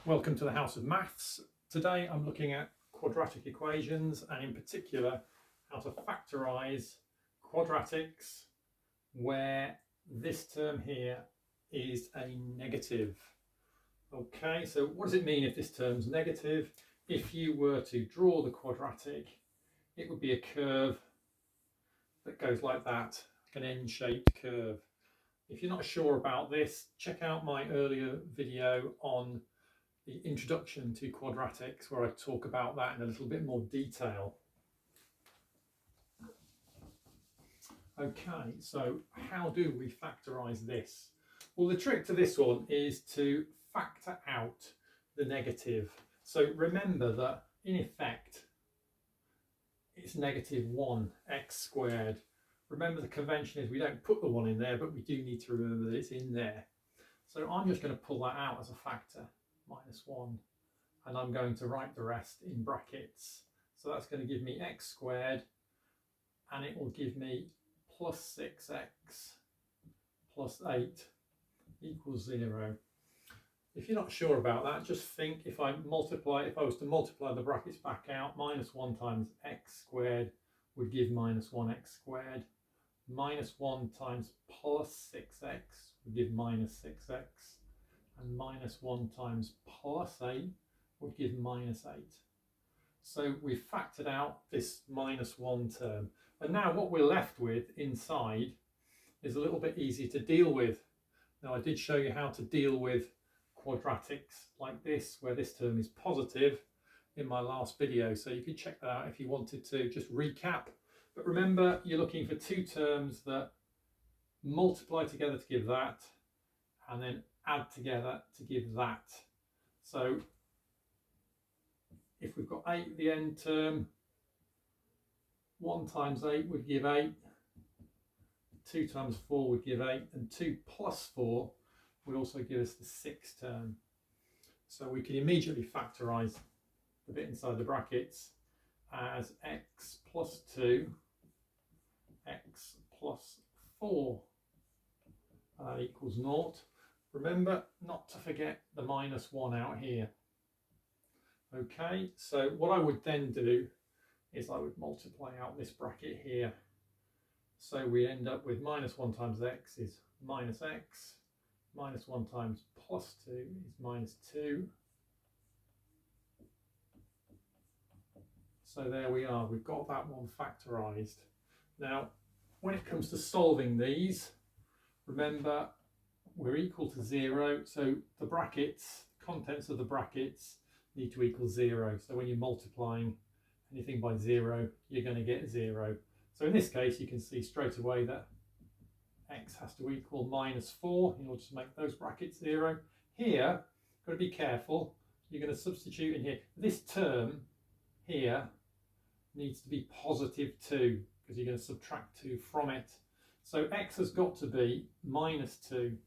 Welcome to the House of Maths. Today I'm looking at quadratic equations and in particular how to factorise quadratics where this term here is a negative. Okay, so what does it mean if this term's negative? If you were to draw the quadratic, it would be a curve that goes like that, like an N-shaped curve. If you're not sure about this, check out my earlier video on the introduction to quadratics where I talk about that in a little bit more detail. Okay, so how do we factorise this? Well, the trick to this one is to factor out the negative. So remember that in effect it's negative 1x squared. Remember the convention is we don't put the 1 in there, but we do need to remember that it's in there. So I'm just going to pull that out as a factor. -1, and I'm going to write the rest in brackets. So that's going to give me x squared, and it will give me plus 6x plus 8 equals 0. If you're not sure about that, just think if I was to multiply the brackets back out, -1 times x squared would give -1x squared. -1 times plus 6x would give -6x. And -1 times plus 8 would give -8. So we've factored out this -1 term. And now what we're left with inside is a little bit easier to deal with. Now I did show you how to deal with quadratics like this, where this term is positive, in my last video. So you could check that out if you wanted to just recap. But remember, you're looking for two terms that multiply together to give that, and then add together to give that. So if we've got 8 at the end term, 1 times 8 would give 8, 2 times 4 would give 8, and 2 plus 4 would also give us the 6th term. So we can immediately factorise the bit inside the brackets as x plus 2, x plus 4, and that equals 0. Remember not to forget the -1 out here. Okay, so what I would then do is I would multiply out this bracket here. So we end up with -1 times x is -x, -1 times plus 2 is -2. So there we are, we've got that one factorised. Now, when it comes to solving these, remember we're equal to 0, so the brackets, contents of the brackets need to equal 0. So when you're multiplying anything by 0, you're going to get 0. So in this case, you can see straight away that x has to equal -4 in order to make those brackets 0. Here, got to be careful, you're going to substitute in here. This term here needs to be +2 because you're going to subtract 2 from it. So x has got to be -2.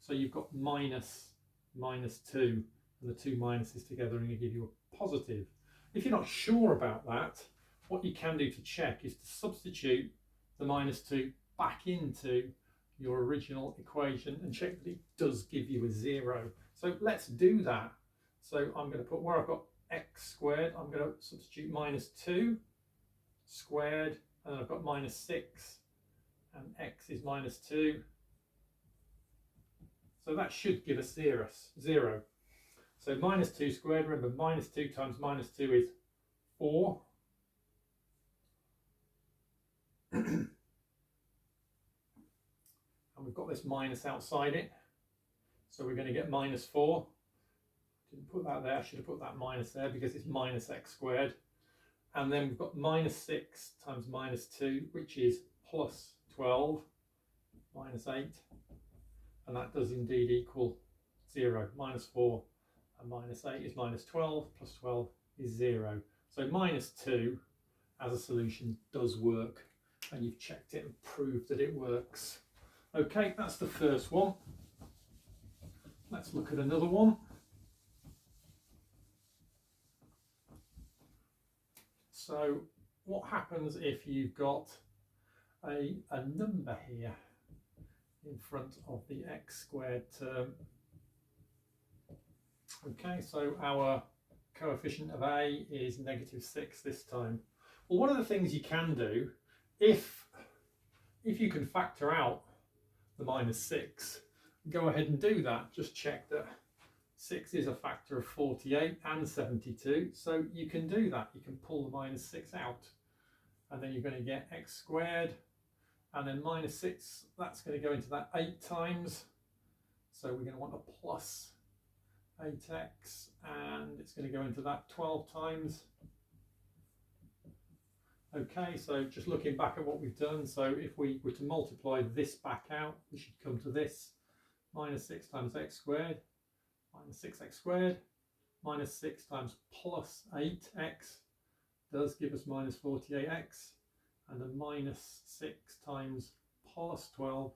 So you've got -2, and the two minuses together are going to give you a positive. If you're not sure about that, what you can do to check is to substitute the -2 back into your original equation and check that it does give you a 0. So let's do that. So I'm going to put where I've got x squared, I'm going to substitute -2 squared, and then I've got -6, and x is -2. So that should give us 0. So -2 squared, remember -2 times -2 is 4. And we've got this minus outside it. So we're going to get -4. Didn't put that there, I should have put that minus there because it's -x squared. And then we've got -6 times -2, which is plus 12, -8. And that does indeed equal 0. -4 and -8 is -12, plus 12 is 0. So -2 as a solution does work, and you've checked it and proved that it works. Okay, that's the first one. Let's look at another one. So what happens if you've got a number here in front of the x squared term? Okay, so our coefficient of A is -6 this time. Well, one of the things you can do, if you can factor out the -6, go ahead and do that. Just check that 6 is a factor of 48 and 72, so you can do that. You can pull the -6 out, and then you're going to get x squared, and then -6, that's going to go into that 8 times, so we're going to want a plus 8x, and it's going to go into that 12 times. Okay, so just looking back at what we've done, so if we were to multiply this back out, we should come to this: -6 times x squared, -6x squared, -6 times plus 8x does give us -48x, and then -6 times plus 12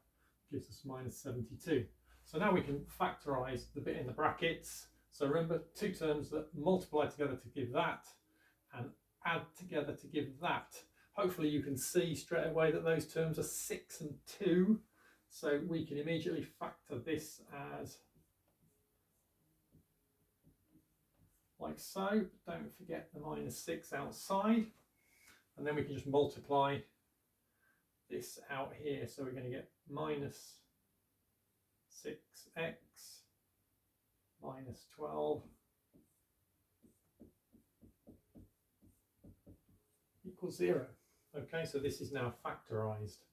gives us -72. So now we can factorise the bit in the brackets. So remember, two terms that multiply together to give that and add together to give that. Hopefully you can see straight away that those terms are 6 and 2. So we can immediately factor this as like so. Don't forget the -6 outside. And then we can just multiply this out here. So we're going to get -6x minus 12 equals 0. Okay, so this is now factorised.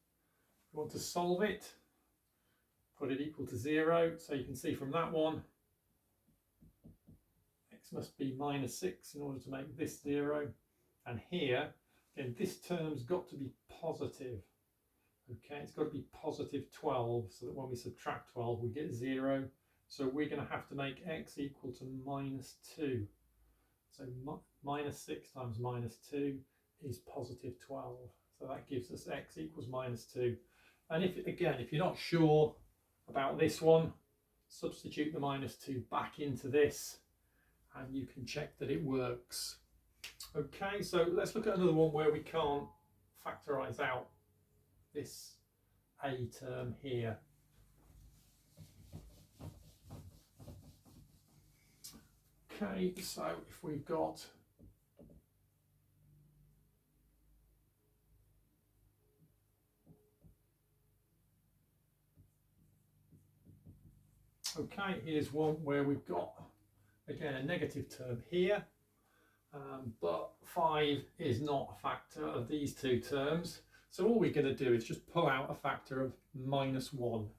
If you want to solve it, put it equal to 0. So you can see from that one, x must be -6 in order to make this 0. And here, again, this term's got to be positive. Okay, it's got to be positive 12, so that when we subtract 12, we get 0. So we're going to have to make x equal to -2. So -6 times -2 is positive 12. So that gives us x equals -2. And if you're not sure about this one, substitute the -2 back into this, and you can check that it works. Okay, so let's look at another one where we can't factorise out this a term here. Okay, so if we've got here's one where we've got, again, a negative term here, but 5 is not a factor of these two terms. So all we're going to do is just pull out a factor of -1.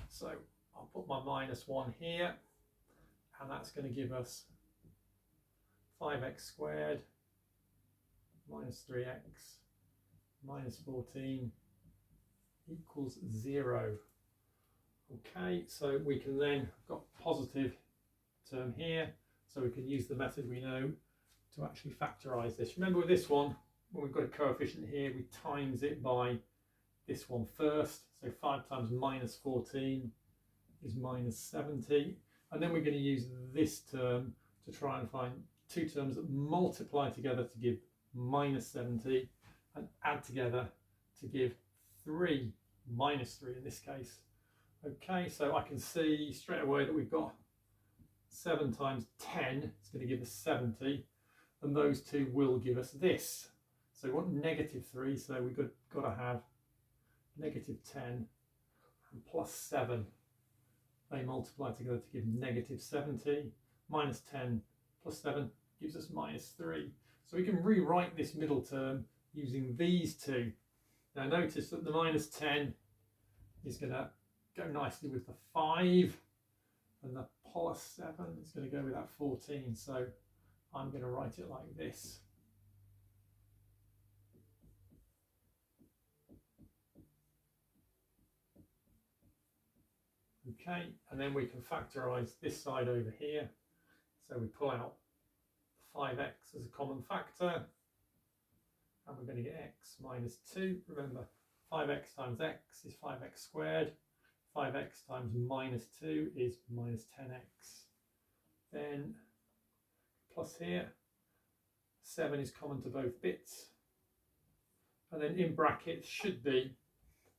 So I'll put my -1 here, and that's going to give us 5x squared minus 3x minus 14 equals 0. Okay, so we can then, got positive term here, so we can use the method we know to actually factorise this. Remember with this one, when we've got a coefficient here, we times it by this one first. So 5 times -14 is -70. And then we're going to use this term to try and find two terms that multiply together to give -70 and add together to give 3, -3 in this case. Okay, so I can see straight away that we've got 7 times 10, it's going to give us 70, and those two will give us this. So we want -3, so we've got to have -10 and plus 7. They multiply together to give -70. -10 plus 7 gives us -3. So we can rewrite this middle term using these two. Now notice that the -10 is going to go nicely with the 5, and the plus 7 is going to go with that 14. So I'm going to write it like this. Okay, and then we can factorise this side over here. So we pull out 5x as a common factor, and we're going to get x minus 2. Remember, 5x times x is 5x squared. 5x times -2 is -10x. Then plus here, 7 is common to both bits. And then in brackets should be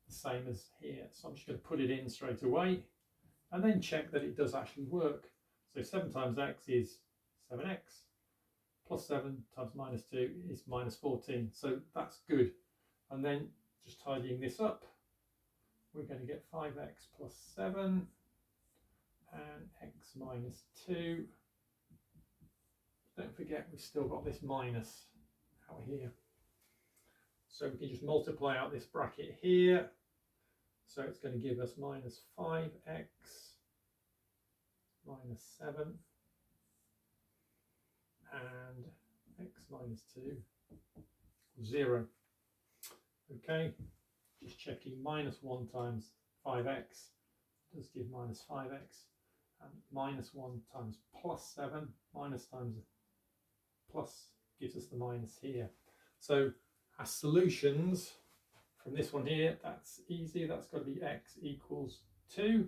the same as here. So I'm just going to put it in straight away and then check that it does actually work. So 7 times x is 7x, plus 7 times minus 2 is minus 14. So that's good. And then just tidying this up, we're going to get 5x plus 7 and x minus 2. Don't forget we've still got this minus out here. So we can just multiply out this bracket here. So it's going to give us minus 5x minus 7 and x minus 2 0. Okay, just checking, minus 1 times 5x does give minus 5x, and minus 1 times plus 7, minus times plus gives us the minus here. So our solutions from this one here, that's easy, that's got to be x equals 2.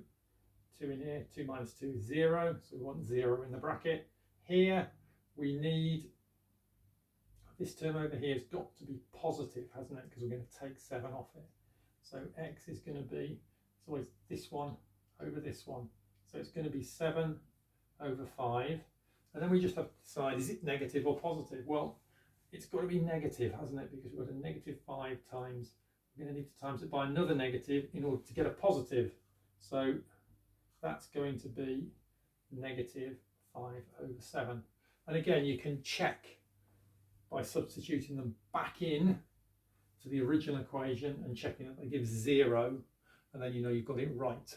2 in here, 2 minus 2 is 0, so we want 0 in the bracket. Here we need, this term over here has got to be positive, hasn't it? Because we're going to take 7 off it. So x is going to be, it's always this one over this one. So it's going to be 7 over 5. And then we just have to decide, is it negative or positive? Well, it's got to be negative, hasn't it? Because we've got a negative 5 times, we're going to need to times it by another negative in order to get a positive. So that's going to be negative 5 over 7. And again, you can check by substituting them back in to the original equation and checking that they give 0, and then you know you've got it right.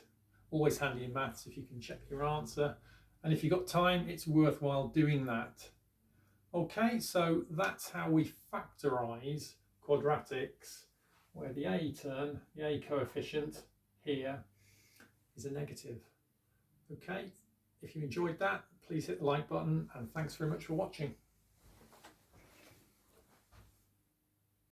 Always handy in maths if you can check your answer, and if you've got time, it's worthwhile doing that. Okay, so that's how we factorise quadratics, where the a term, the a coefficient here, is a negative. Okay, if you enjoyed that, please hit the like button, and thanks very much for watching.